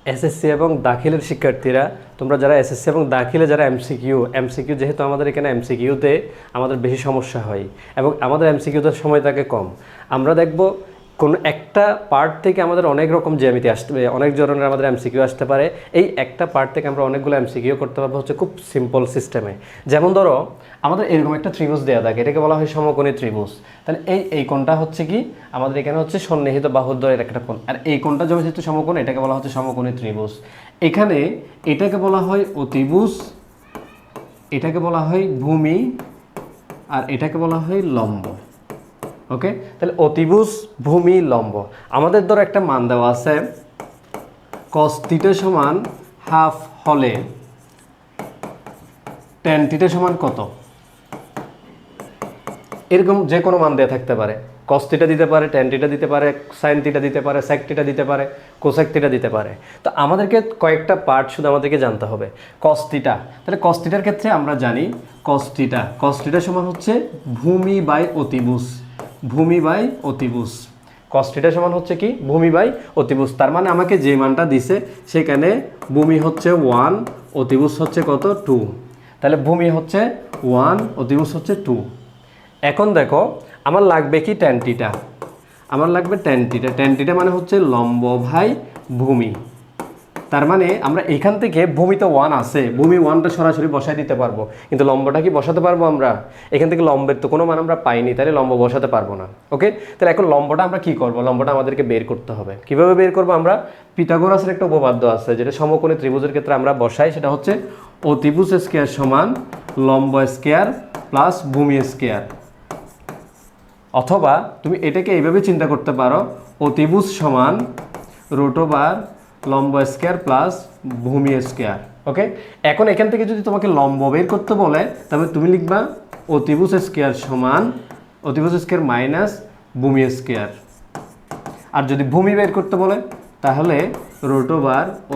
SSC এবং দাখিলের শিক্ষার্থীরা, তোমরা যারা এসএসসি এবং দাখিলে যারা এমসিকিউ যেহেতু আমাদের এখানে এমসিকিউতে আমাদের বেশি সমস্যা হয় এবং আমাদের এমসিকিউতে সময় থাকে কম, আমরা দেখব কোনো একটা পার্ট থেকে আমাদের অনেক রকম জ্যামিতি আসতে পারে, অনেক ধরনের আমাদের এমসিকিউ আসতে পারে। এই একটা পার্ট থেকে আমরা অনেকগুলো এমসিকিউ করতে পারবো হচ্ছে খুব সিম্পল সিস্টেমে। যেমন ধরো আমাদের এরকম একটা ত্রিভুজ দেওয়া থাকে, এটাকে বলা হয় সমকোণী ত্রিভুজ। তাহলে এই কোণটা হচ্ছে কি আমাদের এখানে হচ্ছে সন্নিহিত বাহুদ্বয়ের একটা কোণ, আর এই কোণটা যেহেতু সমকোণ এটাকে বলা হচ্ছে সমকোণী ত্রিভুজ। এখানে এটাকে বলা হয় অতিভুজ, এটাকে বলা হয় ভূমি, আর এটাকে বলা হয় লম্ব। ওকে, তাহলে অতিভুজ, ভূমি, লম্ব। আমাদের ধরো একটা মান দেওয়া আছে cos θ সমান হাফ হলে tan θ সমান কত, এরকম যে কোনো মান দেওয়া থাকতে পারে। cos θ দিতে পারে, tan θ দিতে পারে, sin θ দিতে পারে, sec θ দিতে পারে, cosec θ দিতে পারে। তো আমাদেরকে কয়েকটা পার্ট শুধু আমাদেরকে জানতে হবে। cos θ, তাহলে cos θ এর ক্ষেত্রে আমরা জানি cos θ সমান হচ্ছে ভূমি বাই অতিভুজ, ভূমি বাই অতিভুজ। cos θ সমান হচ্ছে কি ভূমি বাই অতিভুজ। তার মানে আমাকে যে মানটা দিছে সেখানে ভূমি হচ্ছে 1, অতিভুজ হচ্ছে কত 2। তাহলে ভূমি হচ্ছে 1, অতিভুজ হচ্ছে 2। এখন দেখো আমার লাগবে কি tan θ, আমার লাগবে tan θ মানে হচ্ছে লম্ব ভাই ভূমি। তার মানে আমরা এখান থেকে ভূমি তো 1 আছে, ভূমি 1টা সরাসরি বসাই দিতে পারবো, কিন্তু লম্বটা কি বসাতে পারবো আমরা? এখান থেকে লম্বের তো কোনো মান আমরা পাইনি, তাহলে লম্ব বসাতে পারবো না। ওকে, তাহলে এখন লম্বটা আমরা কি করব? লম্বটা আমাদেরকে বের করতে হবে। কিভাবে বের করব? আমরা পিথাগোরাসের একটা উপপাদ্য আছে যেটা সমকোণী ত্রিভুজের ক্ষেত্রে আমরা বসাই, সেটা হচ্ছে অতিভুজ স্কয়ার সমান লম্ব স্কয়ার প্লাস ভূমি স্কয়ার। অথবা তুমি এটাকে এইভাবে চিন্তা করতে পারো, অতিভুজ সমান √, লম্ব স্কয়ার প্লাস ভূমি স্কয়ার। ওকে, এখন এখান থেকে যদি তোমাকে লম্ব বের করতে বলে তবে তুমি লিখবা অতিভুজ স্কয়ার সমান অতিভুজ স্কয়ার মাইনাস ভূমি স্কয়ার। আর যদি ভূমি বের করতে বলে তাহলে √,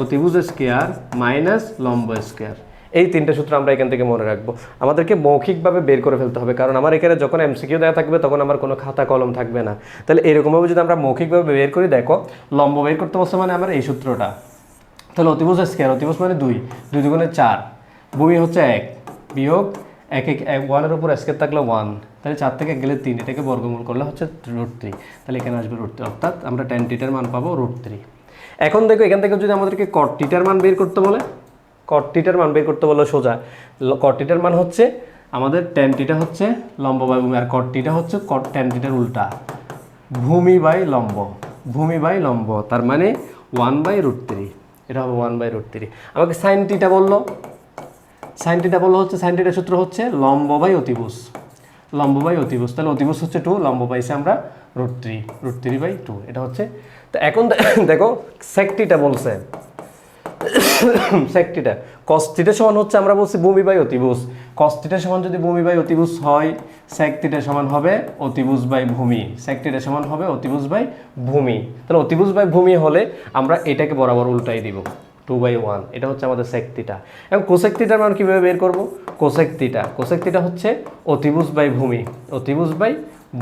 অতিভুজ স্কয়ার মাইনাস লম্ব স্কয়ার। এই তিনটে সূত্র আমরা এখান থেকে মনে রাখবো। আমাদেরকে মৌখিকভাবে বের করে ফেলতে হবে, কারণ আমার এখানে যখন এমসিকিউ দেওয়া থাকবে তখন আমার কোনো খাতা কলম থাকবে না। তাহলে এরকমভাবে যদি আমরা মৌখিকভাবে বের করি, দেখো লম্ব বের করতে বলছে মানে আমার এই সূত্রটা। তাহলে অতিভুজ স্কয়ার, অতিভুজ মানে 2, 2 দুগুণে 4, ভূমি হচ্ছে 1 বিয়োগ 1 এর উপর স্কয়ার থাকলে 1, তাহলে 4 থেকে 1 গেলে 3, এটাকে বর্গমূল করলে হচ্ছে √3। তাহলে এখানে আসবে √3, অর্থাৎ আমরা tan θ এর মান পাবো √3। এখন দেখো এখান থেকে যদি আমাদেরকে cot θ এর মান বের করতে বলে, cot θ এর মান বের করতে বললে সোজা cot θ এর মান হচ্ছে আমাদের tan θ হচ্ছে লম্ব বাই ভূমি, আর cot θ হচ্ছে tan θ এর উল্টা, ভূমি বাই লম্ব, ভূমি বাই লম্ব। তার মানে 1/√3, এটা হবে 1/√3। আমাকে sin θ বললো, sin θ বললো হচ্ছে sin θ সূত্র হচ্ছে লম্ব বাই অতিভুজ, লম্ব বাই অতিভুজ। তাহলে অতিভুজ হচ্ছে 2, লম্ব পাইছে আমরা √3/2, এটা হচ্ছে। তো এখন দেখো sec θ বলছে, sec θ cos θ সমান হচ্ছে আমরা বলছি ভূমি বাই অতিভুজ। cos θ সমান যদি ভূমি বাই অতিভুজ হয়, sec θ সমান হবে অতিভুজ বাই ভূমি, sec θ সমান হবে অতিভুজ বাই ভূমি। তাহলে অতিভুজ বাই ভূমি হলে আমরা এটাকে বরাবর উল্টাই দিব, 2/1। এটা হচ্ছে আমাদের sec θ। এবং cosec θ এর মান কিভাবে বের করব? cosec θ হচ্ছে অতিভুজ বাই ভূমি, অতিভুজ বাই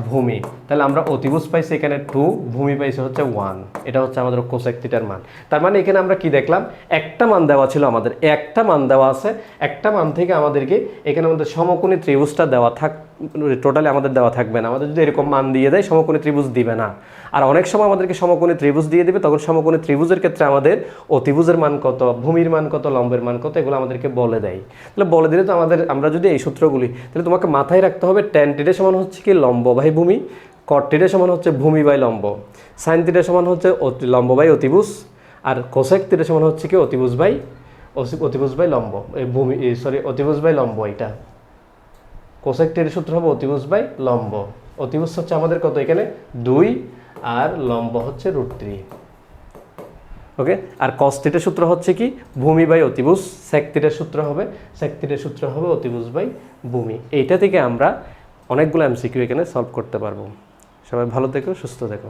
ভূমি। তাহলে আমরা অতিভুজ পাইছি এখানে 2, ভূমি পাইছি হচ্ছে 1, এটা হচ্ছে আমাদের cosec θ এর মান। তার মানে এখানে আমরা কি দেখলাম, একটা মান দেওয়া ছিল আমাদের, একটা মান দেওয়া আছে, একটা মান থেকে আমাদেরকে এখানে আমাদের সমকোণী ত্রিভুজটা দেওয়া টোটালি আমাদের দেওয়া থাকবে না। আমাদের যদি এরকম মান দিয়ে দেয় সমকোণী ত্রিভুজ দিবে না। আর অনেক সময় আমাদেরকে সমকোণী ত্রিভুজ দিয়ে দিবে, তখন সমকোণী ত্রিভুজের ক্ষেত্রে আমাদের অতিভুজের মান কত, ভূমির মান কত, লম্বের মান কত, এগুলো আমাদেরকে বলে দেয়। তাহলে বলে দিলে তো আমরা যদি এই সূত্রগুলি, তাহলে তোমাকে মাথায় রাখতে হবে tan θ সমান হচ্ছে কি লম্ব বাই ভূমি, cot θ সমান হচ্ছে ভূমি বাই লম্ব, sin θ সমান হচ্ছে লম্ব বাই অতিভুজ, আর cosec θ সমান হচ্ছে কি অতিভুজ বাই লম্ব, এই ভূমি অতিভুজ বাই লম্ব। এটা cosec θ এর সূত্র হবে অতিভুজ বাই লম্ব। অতিভুজ হচ্ছে আমাদের কত এখানে 2, আর লম্ব হচ্ছে √3। ওকে, আর cos θ সূত্র হচ্ছে কি ভূমি বাই অতিভুজ, sec θ সূত্র হবে অতিভুজ বাই ভূমি। এইটা থেকে আমরা অনেকগুলো এমসিকিউ এখানে সলভ করতে পারবো। সবাই ভালো থেকো, সুস্থ থেকো।